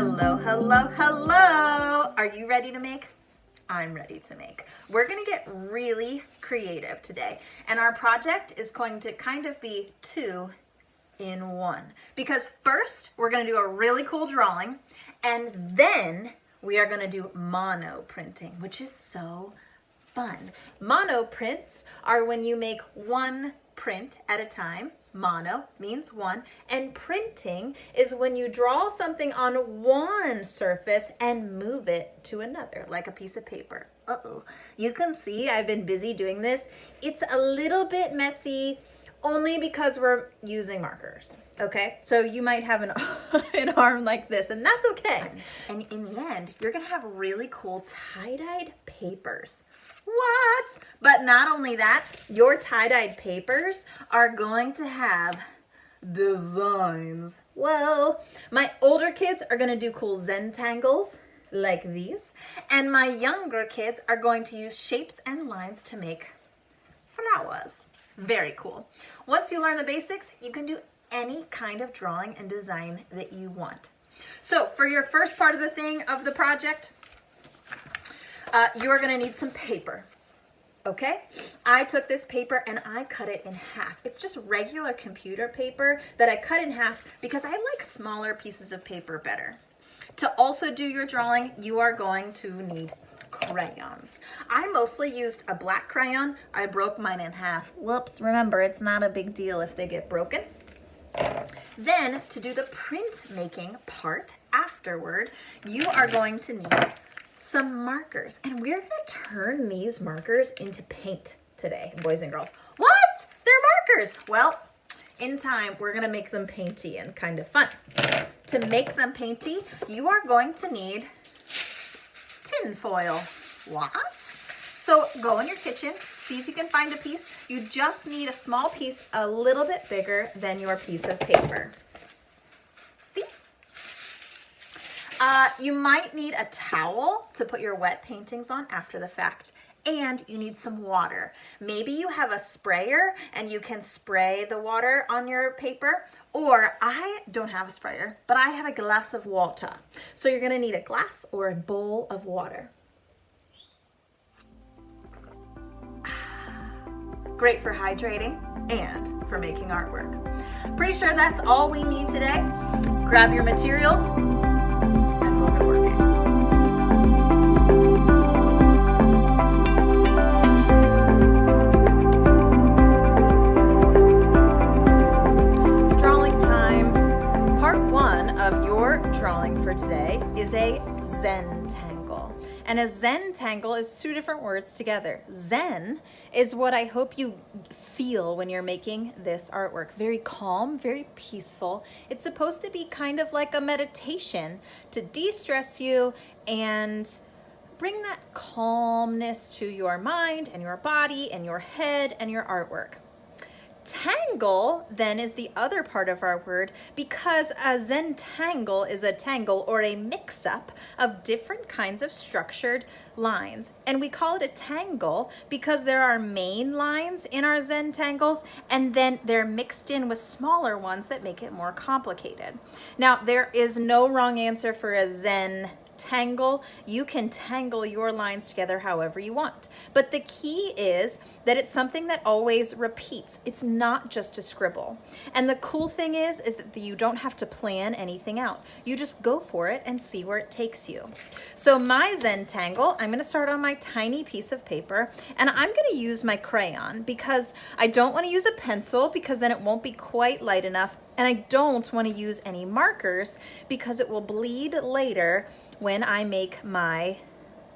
Hello, hello, hello. Are you ready to make? I'm ready to make. We're gonna get really creative today. And our project is going to kind of be 2 in 1. Because first, we're gonna do a really cool drawing, and then we are gonna do mono printing, which is so fun. Mono prints are when you make one print at a time. Mono means one, and printing is when you draw something on one surface and move it to another, like a piece of paper. Uh-oh. You can see I've been busy doing this. It's a little bit messy only because we're using markers, okay? So you might have an arm like this, and that's okay. And in the end, you're gonna have really cool tie-dyed papers. What? But not only that, your tie-dyed papers are going to have designs. Well, my older kids are going to do cool Zentangles like these, and my younger kids are going to use shapes and lines to make flowers. Very cool. Once you learn the basics, you can do any kind of drawing and design that you want. So for your first part of the project, you're gonna need some paper, okay? I took this paper and I cut it in half. It's just regular computer paper that I cut in half because I like smaller pieces of paper better. To also do your drawing, you are going to need crayons. I mostly used a black crayon. I broke mine in half. Whoops, remember, it's not a big deal if they get broken. Then, to do the print making part afterward, you are going to need some markers, and we're gonna turn these markers into paint today, boys and girls. What? They're markers. Well, in time, we're gonna make them painty and kind of fun. To make them painty, you are going to need tin foil. What? So go in your kitchen, see if you can find a piece. You just need a small piece a little bit bigger than your piece of paper. You might need a towel to put your wet paintings on after the fact, and you need some water. Maybe you have a sprayer and you can spray the water on your paper, or I don't have a sprayer, but I have a glass of water. So you're gonna need a glass or a bowl of water. Great for hydrating and for making artwork. Pretty sure that's all we need today. Grab your materials. Drawing for today is a Zentangle. And a Zentangle is 2 different words together. Zen is what I hope you feel when you're making this artwork. Very calm, very peaceful. It's supposed to be kind of like a meditation to de-stress you and bring that calmness to your mind and your body and your head and your artwork. Tangle then is the other part of our word because a Zentangle is a tangle or a mix-up of different kinds of structured lines. And we call it a tangle because there are main lines in our Zentangles and then they're mixed in with smaller ones that make it more complicated. Now, there is no wrong answer for a Zentangle. You can tangle your lines together however you want. But the key is that it's something that always repeats. It's not just a scribble. And the cool thing is that you don't have to plan anything out. You just go for it and see where it takes you. So my Zentangle, I'm gonna start on my tiny piece of paper, and I'm gonna use my crayon because I don't wanna use a pencil because then it won't be quite light enough, and I don't wanna use any markers because it will bleed later when I make my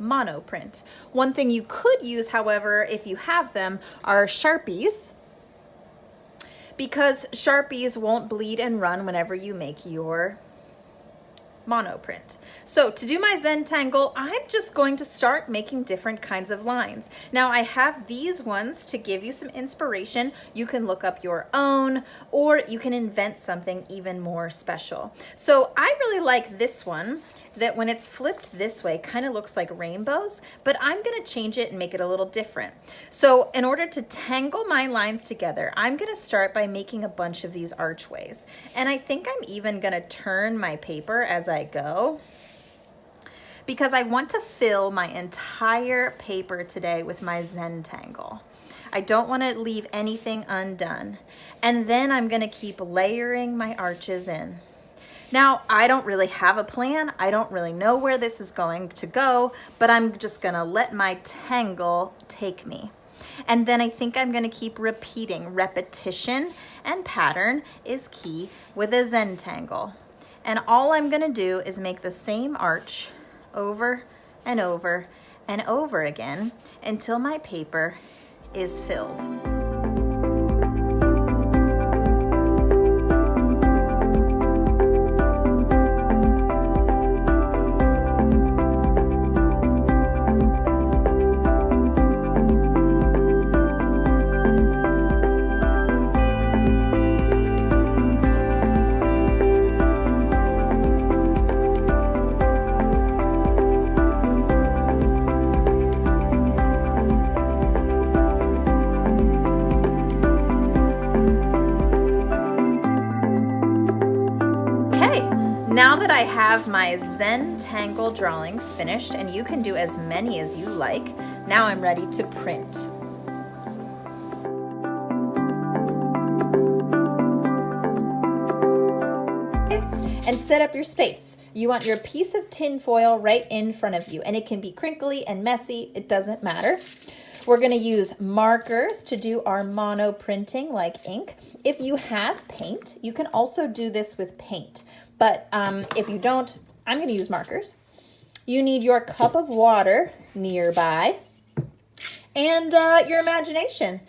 monoprint. One thing you could use, however, if you have them, are Sharpies, because Sharpies won't bleed and run whenever you make your monoprint. So to do my Zentangle, I'm just going to start making different kinds of lines. Now I have these ones to give you some inspiration. You can look up your own, or you can invent something even more special. So I really like this one. that when it's flipped this way, kind of looks like rainbows, but I'm gonna change it and make it a little different. So in order to tangle my lines together, I'm gonna start by making a bunch of these archways. And I think I'm even gonna turn my paper as I go, because I want to fill my entire paper today with my Zentangle. I don't want to leave anything undone. And then I'm going to keep layering my arches in. Now, I don't really have a plan. I don't really know where this is going to go, but I'm just going to let my tangle take me. And then I think I'm going to keep repeating. Repetition and pattern is key with a Zentangle. And all I'm going to do is make the same arch over and over and over again until my paper is filled. Now that I have my Zentangle drawings finished, and you can do as many as you like, now I'm ready to print. And set up your space. You want your piece of tin foil right in front of you, and it can be crinkly and messy, it doesn't matter. We're gonna use markers to do our mono printing like ink. If you have paint, you can also do this with paint. But if you don't, I'm going to use markers. You need your cup of water nearby and your imagination.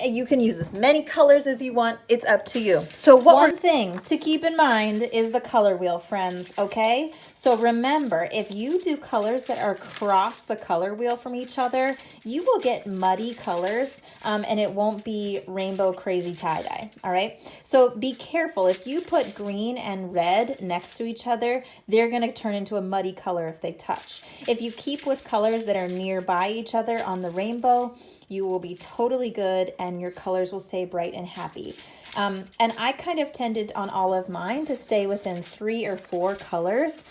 You can use as many colors as you want. It's up to you. So one thing to keep in mind is the color wheel, friends, okay? So remember, if you do colors that are across the color wheel from each other, you will get muddy colors and it won't be rainbow crazy tie-dye, all right? So be careful. If you put green and red next to each other, they're gonna turn into a muddy color if they touch. If you keep with colors that are nearby each other on the rainbow, you will be totally good and your colors will stay bright and happy. And I kind of tended on all of mine to stay within 3 or 4 colors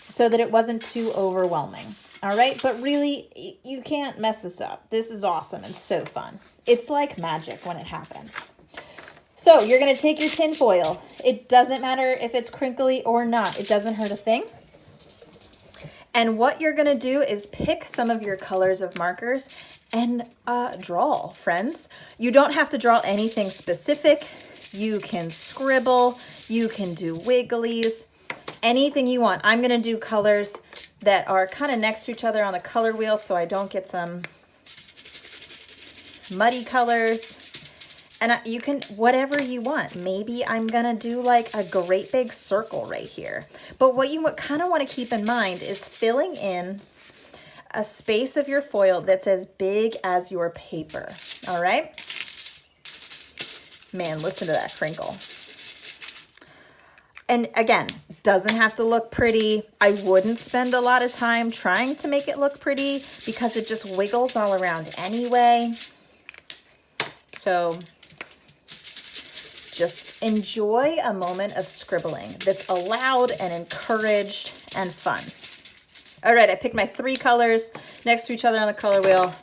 so that it wasn't too overwhelming. All right, but really, you can't mess this up. This is awesome and so fun. It's like magic when it happens. So you're gonna take your tin foil. It doesn't matter if it's crinkly or not. It doesn't hurt a thing. And what you're gonna do is pick some of your colors of markers and draw, friends. You don't have to draw anything specific. You can scribble, you can do wigglies, anything you want. I'm gonna do colors that are kind of next to each other on the color wheel so I don't get some muddy colors. And you can, whatever you want. Maybe I'm gonna do like a great big circle right here. But what you kind of want to keep in mind is filling in a space of your foil that's as big as your paper, all right? Man, listen to that crinkle. And again, doesn't have to look pretty. I wouldn't spend a lot of time trying to make it look pretty because it just wiggles all around anyway. So just enjoy a moment of scribbling that's allowed and encouraged and fun. All right, I picked my 3 colors next to each other on the color wheel.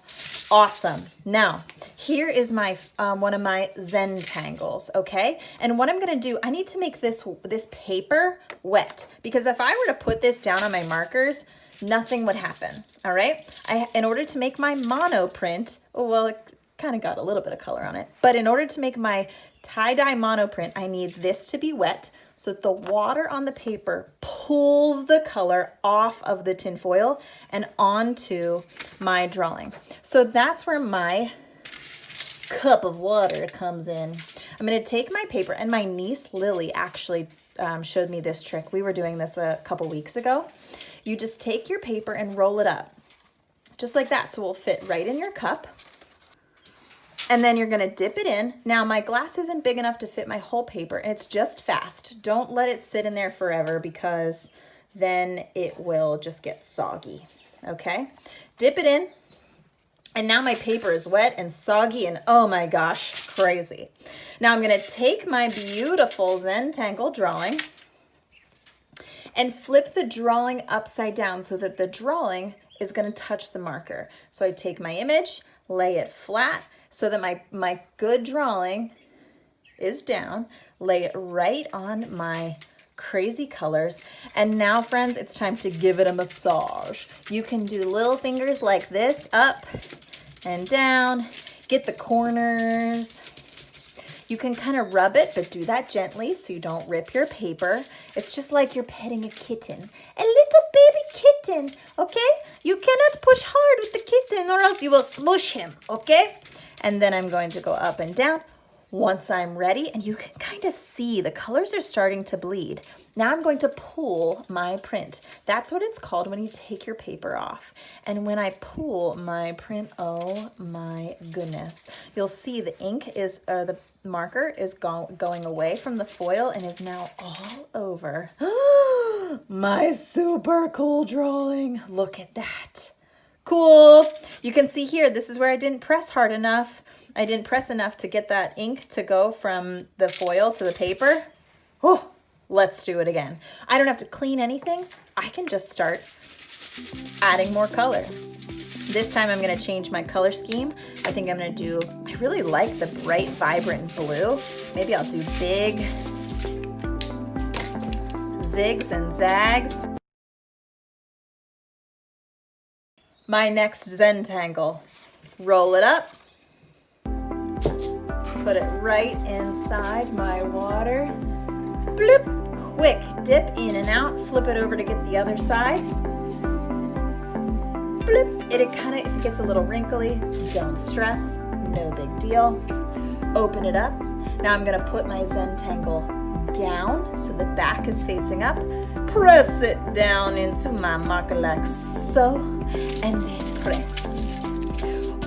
Awesome. Now, here is my one of my Zentangles, okay? And what I'm gonna do, I need to make this paper wet because if I were to put this down on my markers, nothing would happen, all right? In order to make my mono print, oh, well, it kind of got a little bit of color on it, but in order to make my tie-dye mono print, I need this to be wet so that the water on the paper pulls the color off of the tin foil and onto my drawing. So that's where my cup of water comes in. I'm gonna take my paper, and my niece Lily actually showed me this trick. We were doing this a couple weeks ago. You just take your paper and roll it up, just like that, so it will fit right in your cup. And then you're gonna dip it in. Now my glass isn't big enough to fit my whole paper, and it's just fast. Don't let it sit in there forever because then it will just get soggy, okay? Dip it in, and now my paper is wet and soggy and oh my gosh, crazy. Now I'm gonna take my beautiful Zentangle drawing and flip the drawing upside down so that the drawing is gonna touch the marker. So I take my image, lay it flat so that my good drawing is down, lay it right on my crazy colors. And now, friends, it's time to give it a massage. You can do little fingers like this, up and down, get the corners. You can kind of rub it, but do that gently so you don't rip your paper. It's just like you're petting a kitten, a little baby kitten, okay? You cannot push hard with the kitten or else you will smoosh him, okay? And then I'm going to go up and down. Once I'm ready, and you can kind of see the colors are starting to bleed. Now I'm going to pull my print. That's what it's called when you take your paper off. And when I pull my print, oh my goodness, you'll see the ink is, or the marker is going away from the foil and is now all over. My super cool drawing. Look at that. Cool. You can see here, this is where I didn't press hard enough. I didn't press enough to get that ink to go from the foil to the paper. Oh, let's do it again. I don't have to clean anything. I can just start adding more color. This time I'm gonna change my color scheme. I think I'm gonna do, I really like the bright, vibrant blue. Maybe I'll do big zigs and zags. My next Zentangle. Roll it up. Put it right inside my water. Bloop, quick, dip in and out, flip it over to get the other side. Bloop, if it gets a little wrinkly, don't stress, no big deal. Open it up. Now I'm gonna put my Zentangle down so the back is facing up. Press it down into my marker like so, and then press.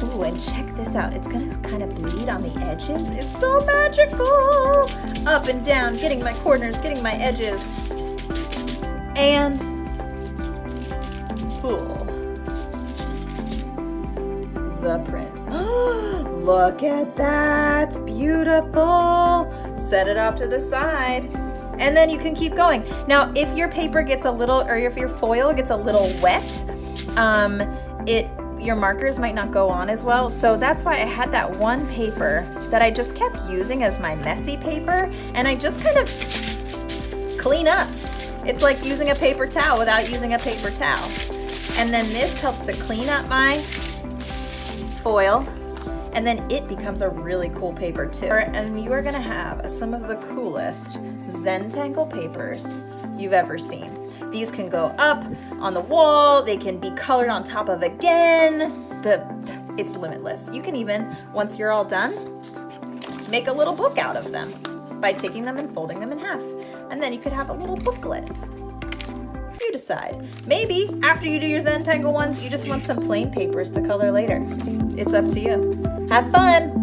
Ooh, and check this out. It's gonna kind of bleed on the edges. It's so magical. Up and down, getting my corners, getting my edges. And pull the print. Look at that, beautiful. Set it off to the side. And then you can keep going. Now, if your paper gets a little, or if your foil gets a little wet, your markers might not go on as well. So that's why I had that one paper that I just kept using as my messy paper, and I just kind of clean up. It's like using a paper towel without using a paper towel. And then this helps to clean up my foil, and then it becomes a really cool paper too. And you are gonna have some of the coolest Zentangle papers you've ever seen. These can go up on the wall, they can be colored on top of again. It's limitless. You can even, once you're all done, make a little book out of them by taking them and folding them in half. And then you could have a little booklet. You decide. Maybe after you do your Zentangle ones, you just want some plain papers to color later. It's up to you. Have fun!